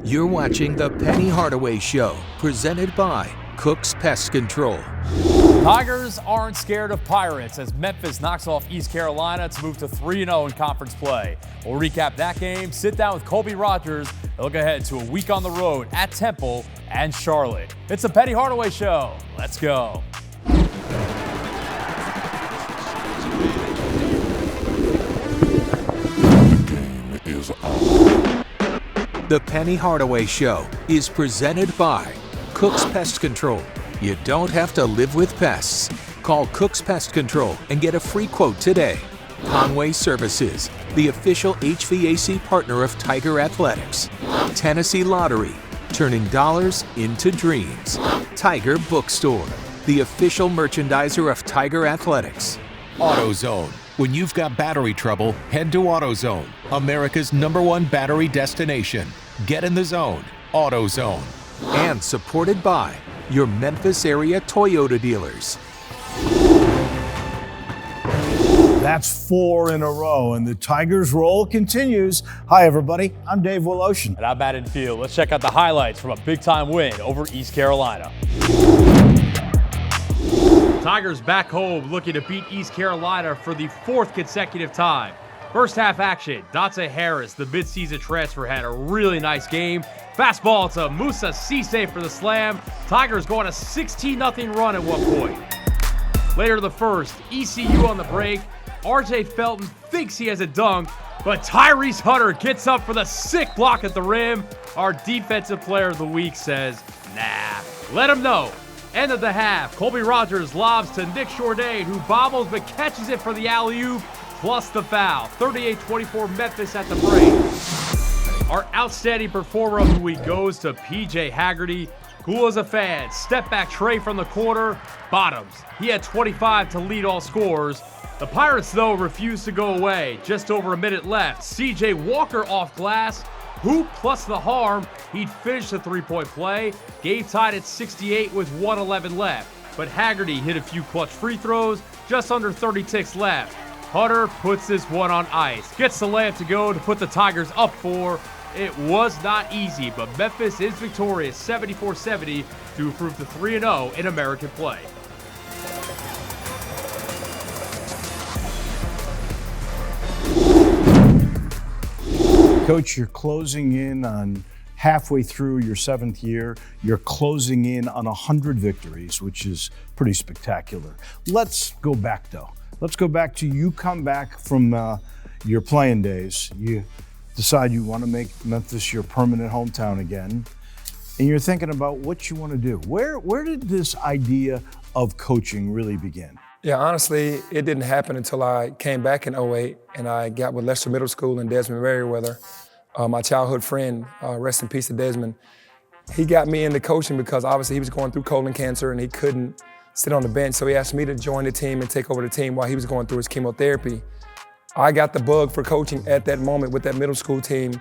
You're watching The Penny Hardaway Show, presented by Cook's Pest Control. Tigers aren't scared of Pirates as Memphis knocks off East Carolina to move to 3-0 in conference play. We'll recap that game, sit down with Colby Rogers, and look ahead to a week on the road at Temple and Charlotte. It's The Penny Hardaway Show. Let's go. The Penny Hardaway Show is presented by Cook's Pest Control. You don't have to live with pests. Call Cook's Pest Control and get a free quote today. Conway Services, the official HVAC partner of Tiger Athletics. Tennessee Lottery, turning dollars into dreams. Tiger Bookstore, the official merchandiser of Tiger Athletics. AutoZone. When you've got battery trouble, head to AutoZone, America's #1 battery destination. Get in the zone. AutoZone. And supported by your Memphis area Toyota dealers. That's 4 in a row, and the Tigers' roll continues. Hi, everybody. I'm Dave Woloshin. And I'm Matt Infield. Let's check out the highlights from a big-time win over East Carolina. Tigers back home looking to beat East Carolina for the 4th consecutive time. First half action, Dante Harris, the midseason transfer, had a really nice game. Fastball to Musa Cisse for the slam. Tigers go on a 16-0 run at one point. Later in the first, ECU on the break. RJ Felton thinks he has a dunk, but Tyrese Hunter gets up for the sick block at the rim. Our defensive player of the week says, nah, let him know. End of the half, Colby Rogers lobs to Nick Jourdain, who bobbles but catches it for the alley-oop, plus the foul. 38-24 Memphis at the break. Our outstanding performer of the week goes to PJ Haggerty. Cool as a fan. Step back tray from the corner. Bottoms. He had 25 to lead all scorers. The Pirates, though, refused to go away. Just over a minute left. CJ Walker off glass. Hoop plus the harm. He'd finish the three-point play. Game tied at 68 with 1:11 left. But Haggerty hit a few clutch free throws. Just under 30 ticks left. Hunter puts this one on ice. Gets the layup to go to put the Tigers up 4. It was not easy, but Memphis is victorious 74-70 to improve to 3-0 in American play. Coach, you're closing in on halfway through your 7th year. You're closing in on 100 victories, which is pretty spectacular. Let's go back, though. Let's go back to you come back from your playing days. You decide you want to make Memphis your permanent hometown again, and you're thinking about what you want to do. Where did this idea of coaching really begin? Yeah, honestly, it didn't happen until I came back in 2008 and I got with Lester Middle School and Desmond Merriweather, my childhood friend, rest in peace to Desmond. He got me into coaching because obviously he was going through colon cancer and he couldn't sit on the bench, so he asked me to join the team and take over the team while he was going through his chemotherapy. I got the bug for coaching at that moment with that middle school team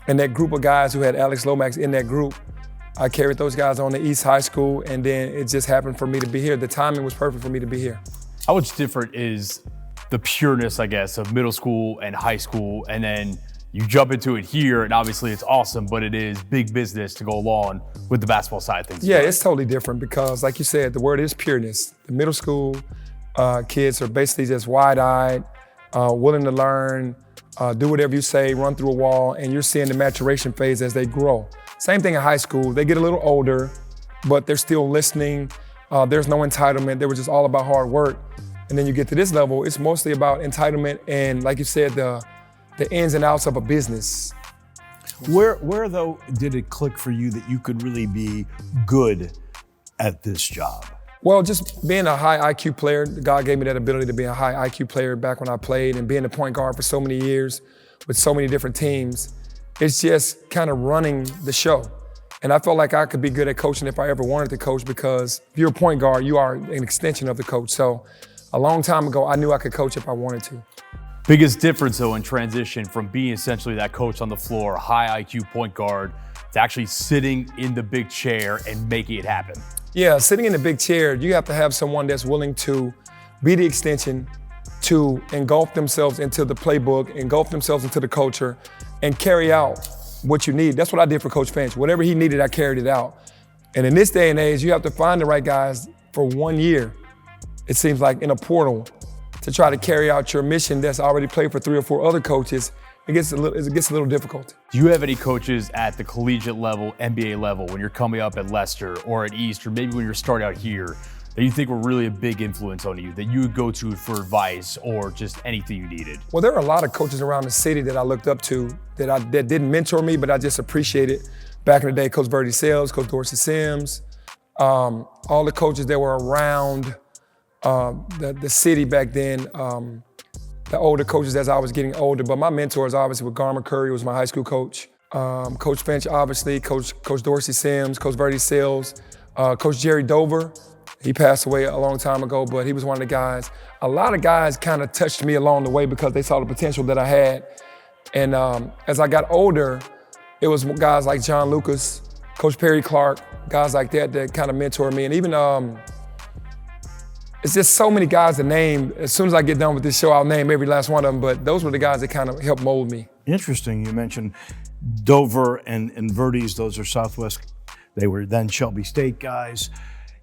and that group of guys who had Alex Lomax in that group. I carried those guys on to East High School, and then it just happened for me to be here. The timing was perfect for me to be here. How much different is the pureness, I guess, of middle school and high school, and then you jump into it here, and obviously it's awesome, but it is big business to go along with the basketball side of things? Yeah, it's totally different because, like you said, the word is pureness. The middle school kids are basically just wide-eyed, willing to learn, do whatever you say, run through a wall, and you're seeing the maturation phase as they grow. Same thing in high school. They get a little older, but they're still listening. There's no entitlement. They were just all about hard work. And then you get to this level, it's mostly about entitlement and, like you said, the ins and outs of a business. Where though did it click for you that you could really be good at this job? Well, just being a high IQ player, God gave me that ability to be a high IQ player back when I played, and being a point guard for so many years with so many different teams. It's just kind of running the show. And I felt like I could be good at coaching if I ever wanted to coach, because if you're a point guard, you are an extension of the coach. So a long time ago, I knew I could coach if I wanted to. Biggest difference, though, in transition from being essentially that coach on the floor, high IQ point guard, to actually sitting in the big chair and making it happen. Yeah, sitting in the big chair, you have to have someone that's willing to be the extension, to engulf themselves into the playbook, engulf themselves into the culture, and carry out what you need. That's what I did for Coach Finch. Whatever he needed, I carried it out. And in this day and age, you have to find the right guys for 1 year. It seems like in a portal to try to carry out your mission that's already played for 3 or 4 other coaches. It gets a little difficult. Do you have any coaches at the collegiate level, NBA level, when you're coming up at Leicester or at East, or maybe when you're starting out here, that you think were really a big influence on you, that you would go to for advice or just anything you needed? Well, there are a lot of coaches around the city that I looked up to that didn't mentor me, but I just appreciated. Back in the day, Coach Verdi Sales, Coach Dorsey Sims, all the coaches that were around the city back then, the older coaches as I was getting older. But my mentors obviously were Garmer Curry, was my high school coach. Coach Finch, obviously, Coach Dorsey Sims, Coach Verdi Sales, Coach Jerry Dover. He passed away a long time ago, but he was one of the guys. A lot of guys kind of touched me along the way because they saw the potential that I had. And as I got older, it was guys like John Lucas, Coach Perry Clark, guys like that kind of mentored me. And even, it's just so many guys to name. As soon as I get done with this show, I'll name every last one of them, but those were the guys that kind of helped mold me. Interesting, you mentioned Dover and Verdes, those are Southwest, they were then Shelby State guys.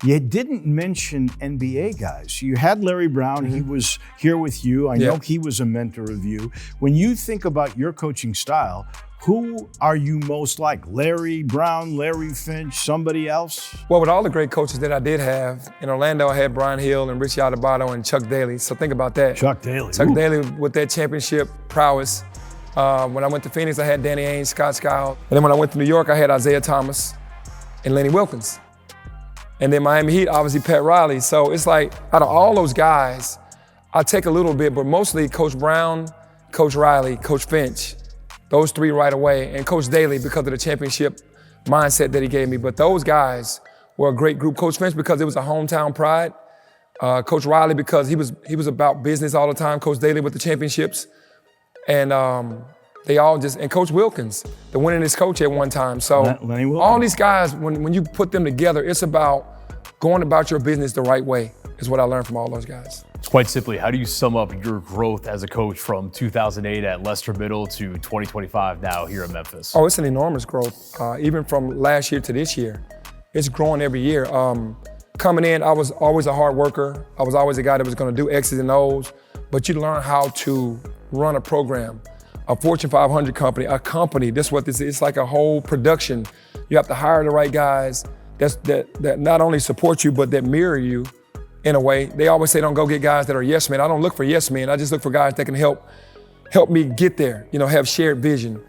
You didn't mention NBA guys. You had Larry Brown, he was here with you. I know he was a mentor of you. When you think about your coaching style, who are you most like? Larry Brown, Larry Finch, somebody else? Well, with all the great coaches that I did have, in Orlando I had Brian Hill and Richie Adebayo and Chuck Daly. So think about that. Chuck Daly. Chuck Daly with that championship prowess. When I went to Phoenix, I had Danny Ainge, Scott Skiles. And then when I went to New York, I had Isaiah Thomas and Lenny Wilkins. And then Miami Heat, obviously Pat Riley. So it's like, out of all those guys, I take a little bit, but mostly Coach Brown, Coach Riley, Coach Finch, those 3 right away, and Coach Daly because of the championship mindset that he gave me. But those guys were a great group. Coach Finch because it was a hometown pride. Coach Riley because he was about business all the time. Coach Daly with the championships. And they all just, and Coach Wilkins, the winningest coach at one time. So Lenny Wilkins. All these guys, when you put them together, it's about going about your business the right way, is what I learned from all those guys. Quite simply, how do you sum up your growth as a coach from 2008 at Leicester Middle to 2025 now here in Memphis? Oh, it's an enormous growth. Even from last year to this year, it's growing every year. Coming in, I was always a hard worker. I was always a guy that was gonna do X's and O's, but you learn how to run a program. A Fortune 500 company, a company, that's what this is. It's like a whole production. You have to hire the right guys that not only support you, but that mirror you in a way. They always say don't go get guys that are yes men. I don't look for yes men. I just look for guys that can help me get there, have shared vision.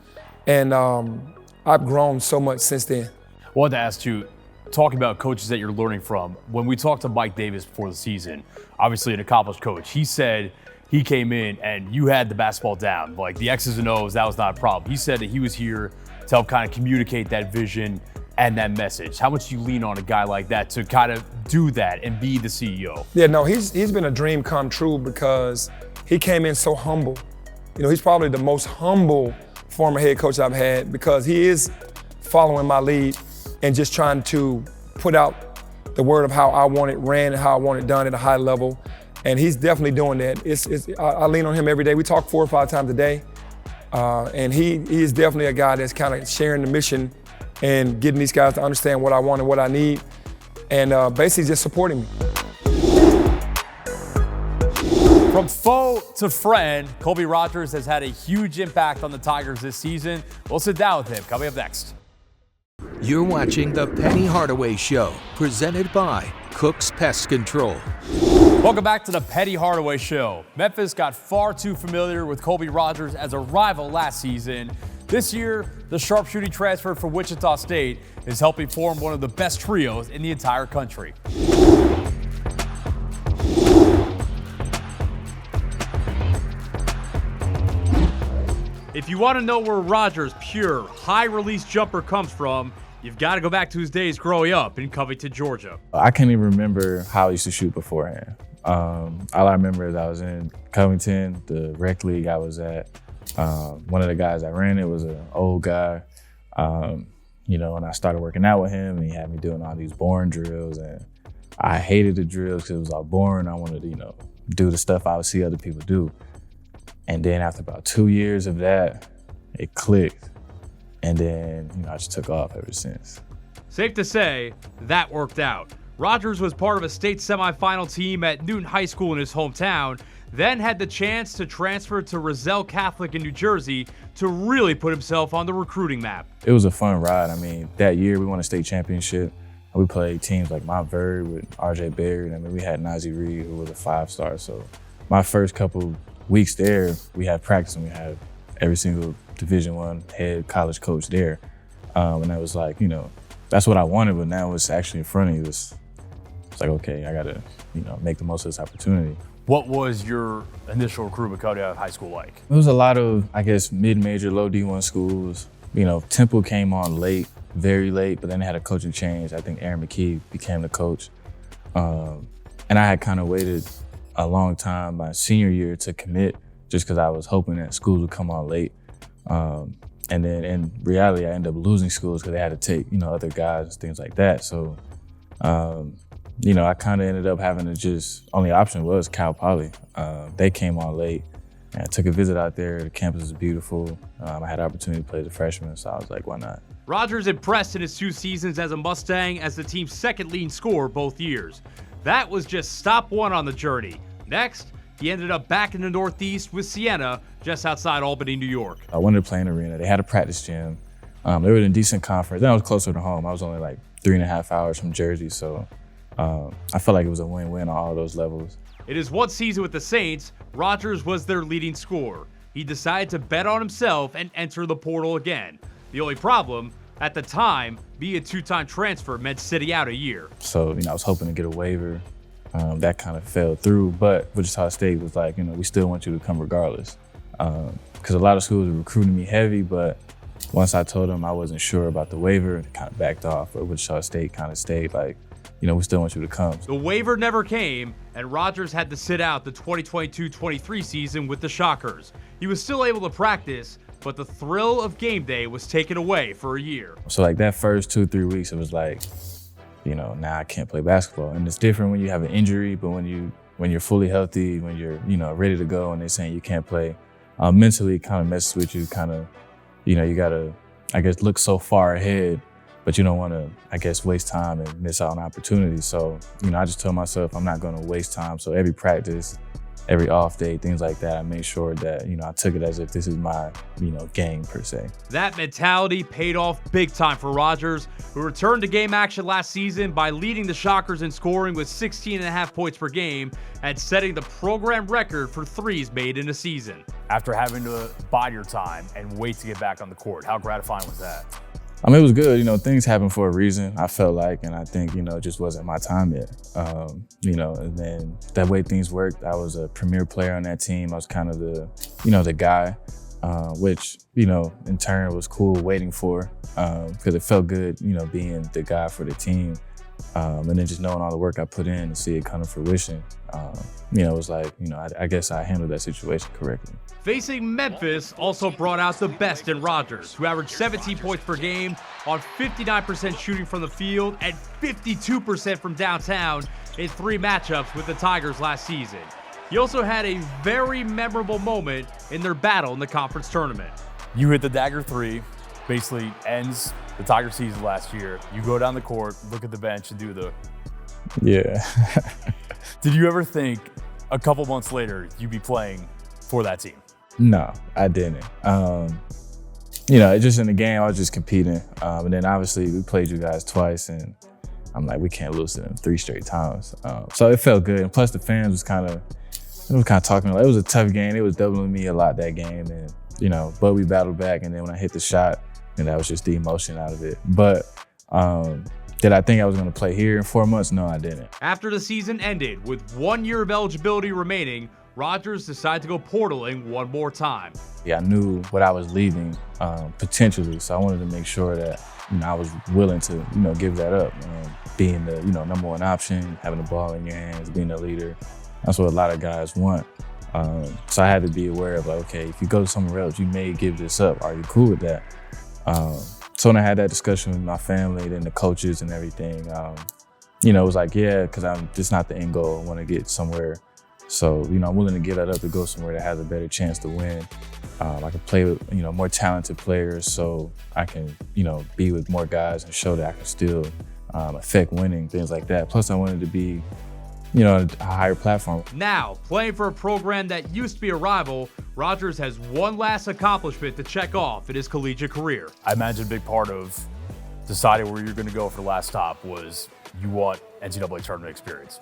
And I've grown so much since then. I wanted to ask you, talking about coaches that you're learning from, when we talked to Mike Davis before the season, obviously an accomplished coach, he said he came in and you had the basketball down. Like the X's and O's, that was not a problem. He said that he was here to help kind of communicate that vision and that message. How much do you lean on a guy like that to kind of do that and be the CEO? Yeah, no, he's been a dream come true because he came in so humble. He's probably the most humble former head coach I've had because he is following my lead and just trying to put out the word of how I want it ran and how I want it done at a high level. And he's definitely doing that. I lean on him every day. We talk 4 or 5 times a day. And he is definitely a guy that's kind of sharing the mission and getting these guys to understand what I want and what I need. And basically just supporting me. From foe to friend, Colby Rogers has had a huge impact on the Tigers this season. We'll sit down with him coming up next. You're watching The Penny Hardaway Show, presented by Cook's Pest Control. Welcome back to The Penny Hardaway Show. Memphis got far too familiar with Colby Rogers as a rival last season. This year, the sharpshooting transfer from Wichita State is helping form one of the best trios in the entire country. If you want to know where Rogers' pure, high-release jumper comes from, you've got to go back to his days growing up in Covington, Georgia. I can't even remember how I used to shoot beforehand. All I remember is I was in Covington, the rec league I was at. One of the guys I ran it was an old guy. And I started working out with him, and he had me doing all these boring drills, and I hated the drills because it was all boring. I wanted to, do the stuff I would see other people do. And then after about 2 years of that, it clicked. And then, I just took off ever since. Safe to say, that worked out. Rodgers was part of a state semifinal team at Newton High School in his hometown, then had the chance to transfer to Roselle Catholic in New Jersey to really put himself on the recruiting map. It was a fun ride. I mean, that year we won a state championship. We played teams like Montverde with R.J. Berry. I mean, we had Najee Reed, who was a 5-star. So my first couple weeks there, we had practice and we had every single Division I head college coach there. And that was like, that's what I wanted, but now it's actually in front of you. It's like, okay, I gotta, make the most of this opportunity. What was your initial recruitment coming out of high school like? It was a lot of, I guess, mid-major, low D1 schools. Temple came on late, very late, but then they had a coaching change. I think Aaron McKee became the coach. And I had kind of waited a long time my senior year to commit just because I was hoping that schools would come on late. And then in reality, I ended up losing schools because they had to take, other guys and things like that. So, I kind of ended up having to just, only option was Cal Poly. They came on late. And I took a visit out there. The campus is beautiful. I had the opportunity to play as a freshman, so I was like, why not? Rodgers impressed in his 2 seasons as a Mustang as the team's second leading scorer both years. That was just stop 1 on the journey. Next, he ended up back in the Northeast with Siena, just outside Albany, New York. I wanted to play in the arena. They had a practice gym. They were in a decent conference. Then I was closer to home. I was only like 3.5 hours from Jersey, so I felt like it was a win-win on all those levels. In his 1 season with the Saints, Rodgers was their leading scorer. He decided to bet on himself and enter the portal again. The only problem, at the time, being a 2-time transfer meant sitting out a year. So, I was hoping to get a waiver. That kind of fell through, but Wichita State was like, we still want you to come regardless. Because a lot of schools were recruiting me heavy, but once I told them I wasn't sure about the waiver, they kind of backed off. But Wichita State kind of stayed like, we still want you to come. The waiver never came, and Rodgers had to sit out the 2022-23 season with the Shockers. He was still able to practice, but the thrill of game day was taken away for a year. So like that first 2-3 weeks, it was like, now I can't play basketball. And it's different when you have an injury, but when you're fully healthy, when you're, ready to go and they're saying you can't play, mentally it kind of messes with you, kind of, you gotta, I guess, look so far ahead, but you don't want to, I guess, waste time and miss out on opportunities. So, I just told myself I'm not going to waste time. So every practice, every off day, things like that, I made sure that, I took it as if this is my, game per se. That mentality paid off big time for Rodgers, who returned to game action last season by leading the Shockers in scoring with 16.5 points per game and setting the program record for threes made in a season. After having to bide your time and wait to get back on the court, how gratifying was that? I mean, it was good. Things happen for a reason, I felt like, and I think, it just wasn't my time yet. And then that way things worked, I was a premier player on that team. I was kind of the, the guy, which, in turn was cool waiting for, because it felt good, being the guy for the team. And then just knowing all the work I put in and see it come to fruition, it was like, I guess I handled that situation correctly. Facing Memphis also brought out the best in Rodgers, who averaged 17 points per game on 59% shooting from the field and 52% from downtown in 3 matchups with the Tigers last season. He also had a very memorable moment in their battle in the conference tournament. You hit the dagger 3, basically ends the Tiger season last year. You go down the court, look at the bench, and do the... Yeah. Did you ever think a couple months later you'd be playing for that team? No, I didn't. Just in the game, I was just competing. And then obviously we played you guys twice, and I'm like, we can't lose to them 3 straight times. So it felt good. And plus the fans was kind of talking. It was a tough game. It was doubling me a lot that game, and but we battled back. And then when I hit the shot, and that was just the emotion out of it. But did I think I was going to play here in 4 months? No, I didn't. After the season ended with 1 year of eligibility remaining, Rodgers decided to go portaling one more time. Yeah, I knew what I was leaving potentially, so I wanted to make sure that I was willing to give that up. Being the number 1 option, having the ball in your hands, being a leader, that's what a lot of guys want. So I had to be aware of like, okay, if you go somewhere else, you may give this up. Are you cool with that? So when I had that discussion with my family, then the coaches and everything, it was like, yeah, because I'm just not the end goal. I want to get somewhere So, I'm willing to give that up to go somewhere that has a better chance to win. I can play with, more talented players, so I can, be with more guys and show that I can still affect winning, things like that. Plus, I wanted to be, a higher platform. Now, playing for a program that used to be a rival, Rodgers has one last accomplishment to check off in his collegiate career. I imagine a big part of deciding where you're going to go for the last stop was you want NCAA tournament experience.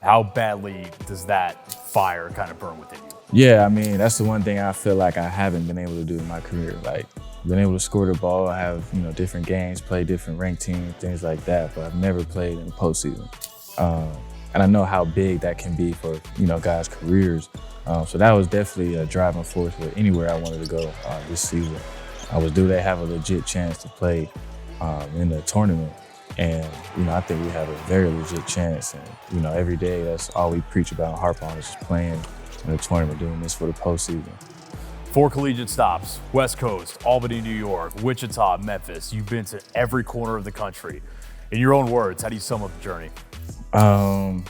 How badly does that fire kind of burn within you? Yeah, that's the one thing I feel like I haven't been able to do in my career. Like, been able to score the ball, I have, different games, play different ranked teams, things like that, but I've never played in the postseason. And I know how big that can be for, guys' careers. So that was definitely a driving force for anywhere I wanted to go this season. Do they have a legit chance to play in the tournament? And, I think we have a very legit chance. And, every day that's all we preach about and harp on is just playing in the tournament, doing this for the postseason. 4 collegiate stops, West Coast, Albany, New York, Wichita, Memphis. You've been to every corner of the country. In your own words, how do you sum up the journey? Man,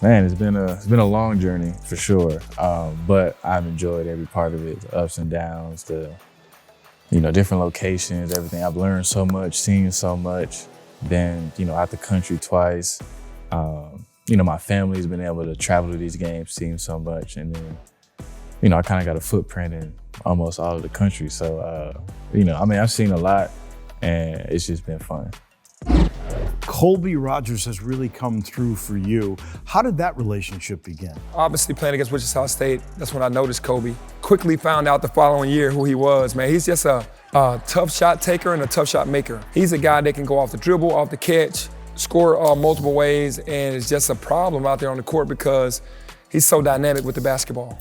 it's been a long journey for sure. But I've enjoyed every part of it, the ups and downs, the different locations, everything. I've learned so much, seen so much. Been out the country twice. My family's been able to travel to these games, seen so much, and then I kind of got a footprint in almost all of the country. So I've seen a lot, and it's just been fun. Colby Rodgers has really come through for you. How did that relationship begin? Obviously playing against Wichita State, that's when I noticed Kobe. Quickly found out the following year who he was, man. He's just a tough shot taker and a tough shot maker. He's a guy that can go off the dribble, off the catch, score multiple ways, and it's just a problem out there on the court because he's so dynamic with the basketball.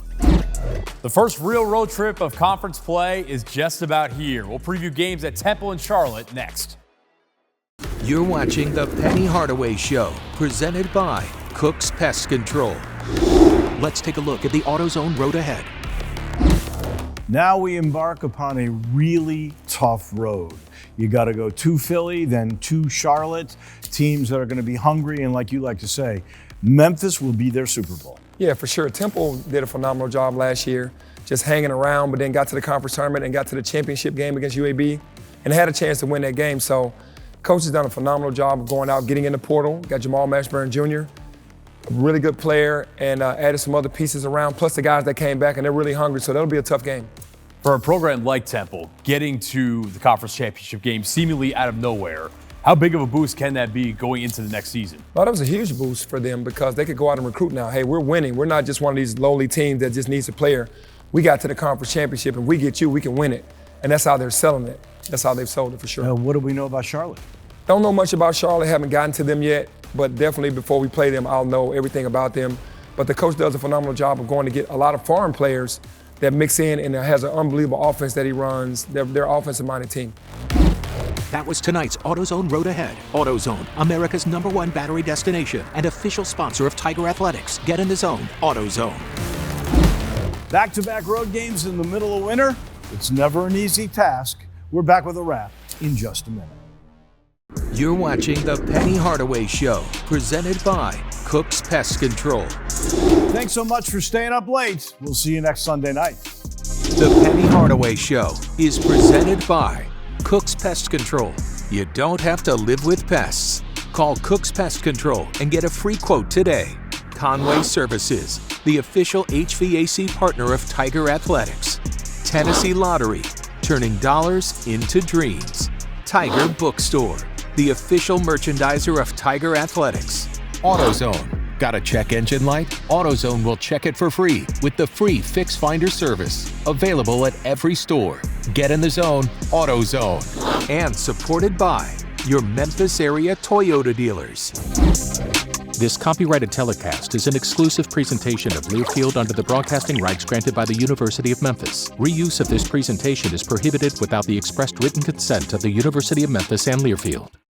The first real road trip of conference play is just about here. We'll preview games at Temple and Charlotte next. You're watching The Penny Hardaway Show, presented by Cook's Pest Control. Let's take a look at the AutoZone road ahead. Now we embark upon a really tough road. You got to go to Philly, then to Charlotte, teams that are going to be hungry, and like you like to say, Memphis will be their Super Bowl. Yeah, for sure. Temple did a phenomenal job last year, just hanging around, but then got to the conference tournament and got to the championship game against UAB and had a chance to win that game. So Coach has done a phenomenal job of going out, getting in the portal. Got Jamal Mashburn Jr., a really good player, and added some other pieces around, plus the guys that came back, and they're really hungry, so that'll be a tough game. For a program like Temple, getting to the conference championship game seemingly out of nowhere, how big of a boost can that be going into the next season? Well, that was a huge boost for them because they could go out and recruit now. Hey, we're winning. We're not just one of these lowly teams that just needs a player. We got to the conference championship, and we get you, we can win it. And that's how they're selling it. That's how they've sold it for sure. What do we know about Charlotte? Don't know much about Charlotte, haven't gotten to them yet, but definitely before we play them, I'll know everything about them. But the coach does a phenomenal job of going to get a lot of foreign players that mix in and has an unbelievable offense that he runs. They're offensive-minded team. That was tonight's AutoZone Road Ahead. AutoZone, America's #1 battery destination and official sponsor of Tiger Athletics. Get in the zone, AutoZone. Back-to-back road games in the middle of winter. It's never an easy task. We're back with a wrap in just a minute. You're watching The Penny Hardaway Show, presented by Cook's Pest Control. Thanks so much for staying up late. We'll see you next Sunday night. The Penny Hardaway Show is presented by Cook's Pest Control. You don't have to live with pests. Call Cook's Pest Control and get a free quote today. Conway Services, the official HVAC partner of Tiger Athletics. Tennessee Lottery, turning dollars into dreams. Tiger Bookstore, the official merchandiser of Tiger Athletics. AutoZone. Got a check engine light? AutoZone will check it for free with the free Fix Finder service. Available at every store. Get in the zone, AutoZone. And supported by your Memphis area Toyota dealers. This copyrighted telecast is an exclusive presentation of Learfield under the broadcasting rights granted by the University of Memphis. Reuse of this presentation is prohibited without the expressed written consent of the University of Memphis and Learfield.